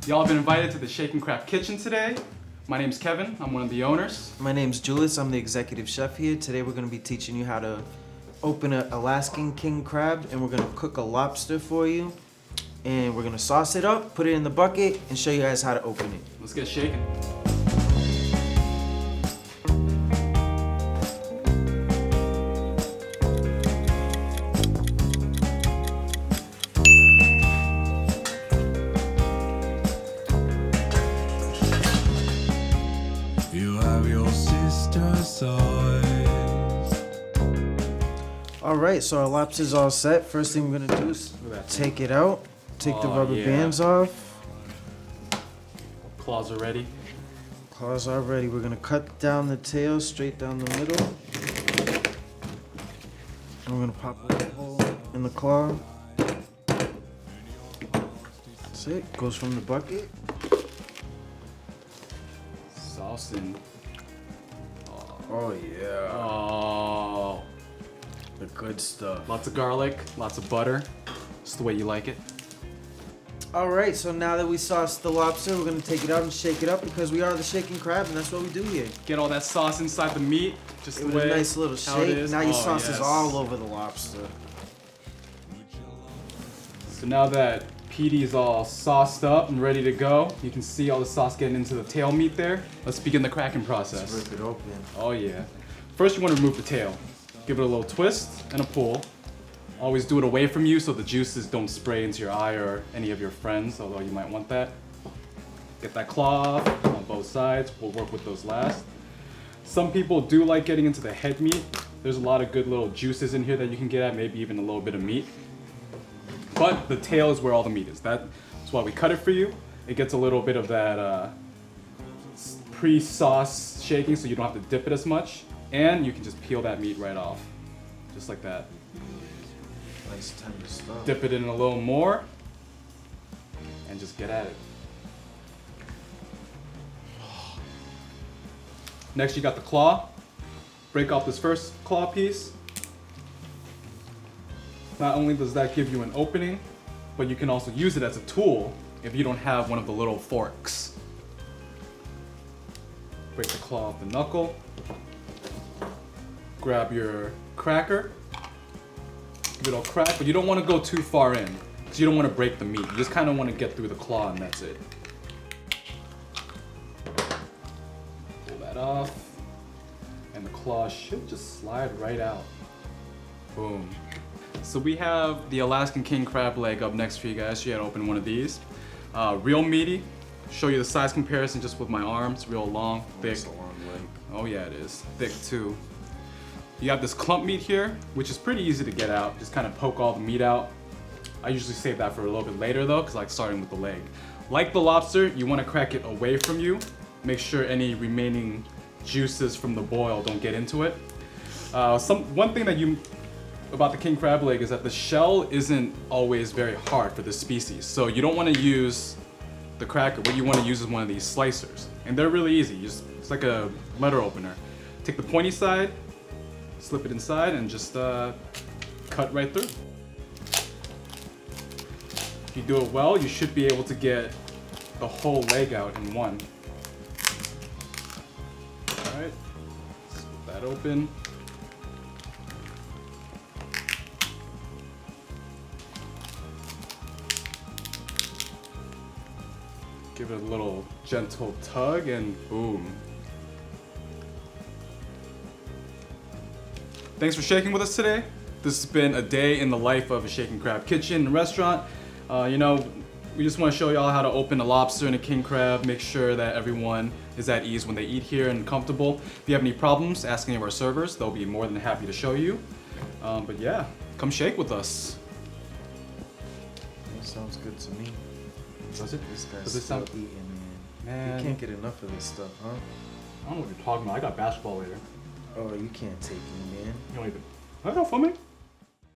Y'all have been invited to the Shake and Crab Kitchen today. My name's Kevin, I'm one of the owners. My name's Julius, I'm the executive chef here. Today we're gonna be teaching you how to open an Alaskan king crab, and we're gonna cook a lobster for you. And we're gonna sauce it up, put it in the bucket, and show you guys how to open it. Let's get shaking. You have your sister's size. All right, so our lobster's all set. First thing we're gonna do is take it out, take the rubber bands off. Claws are ready. Claws are ready. We're gonna cut down the tail straight down the middle. And we're gonna pop a hole in the claw. That's it. Goes from the bucket. Saucing. Oh yeah. Oh. The good stuff. Lots of garlic, lots of butter. Just the way you like it. All right, so now that we sauced the lobster, we're gonna take it out and shake it up because we are the shaking crab, and that's what we do here. Get all that sauce inside the meat, just the With way. a nice little how it shake. is. Now your Oh, sauce is yes. all over the lobster. So now that PD's all sauced up and ready to go, you can see all the sauce getting into the tail meat there. Let's begin the cracking process. Let's rip it open. Oh yeah. First you want to remove the tail. Give it a little twist and a pull. Always do it away from you so the juices don't spray into your eye or any of your friends, although you might want that. Get that claw off on both sides. We'll work with those last. Some people do like getting into the head meat. There's a lot of good little juices in here that you can get at, maybe even a little bit of meat. But the tail is where all the meat is. That's why we cut it for you. It gets a little bit of that pre-sauce shaking so you don't have to dip it as much. And you can just peel that meat right off. Just like that. Nice tender stuff. Dip it in a little more. And just get at it. Next you got the claw. Break off this first claw piece. Not only does that give you an opening, but you can also use it as a tool if you don't have one of the little forks. Break the claw off the knuckle. Grab your cracker. Give it a crack, but you don't want to go too far in because you don't want to break the meat. You just kind of want to get through the claw and that's it. Pull that off. And the claw should just slide right out. Boom. So we have the Alaskan king crab leg up next for you guys. So you gotta open one of these. Real meaty. Show you the size comparison just with my arms. Real long, thick. That's a long leg. Oh yeah, it is. Thick too. You have this clump meat here, which is pretty easy to get out. Just kind of poke all the meat out. I usually save that for a little bit later though, because I like starting with the leg. Like the lobster, you want to crack it away from you. Make sure any remaining juices from the boil don't get into it. One thing about the king crab leg is that the shell isn't always very hard for this species. So you don't want to use the cracker. What you want to use is one of these slicers. And they're really easy. It's like a letter opener. Take the pointy side, slip it inside, and just cut right through. If you do it well, you should be able to get the whole leg out in one. Alright, split that open. Give it a little gentle tug and boom. Thanks for shaking with us today. This has been a day in the life of a Shake and Crab kitchen and restaurant. We just want to show y'all how to open a lobster and a king crab, make sure that everyone is at ease when they eat here and comfortable. If you have any problems, ask any of our servers. They'll be more than happy to show you. But yeah, come shake with us. That sounds good to me. Does it? This guy's Does it still sound eating, man. Man. You can't get enough of this stuff, huh? I don't know what you're talking about. I got basketball later. Oh, you can't take me, man. You don't even. I don't know, for me.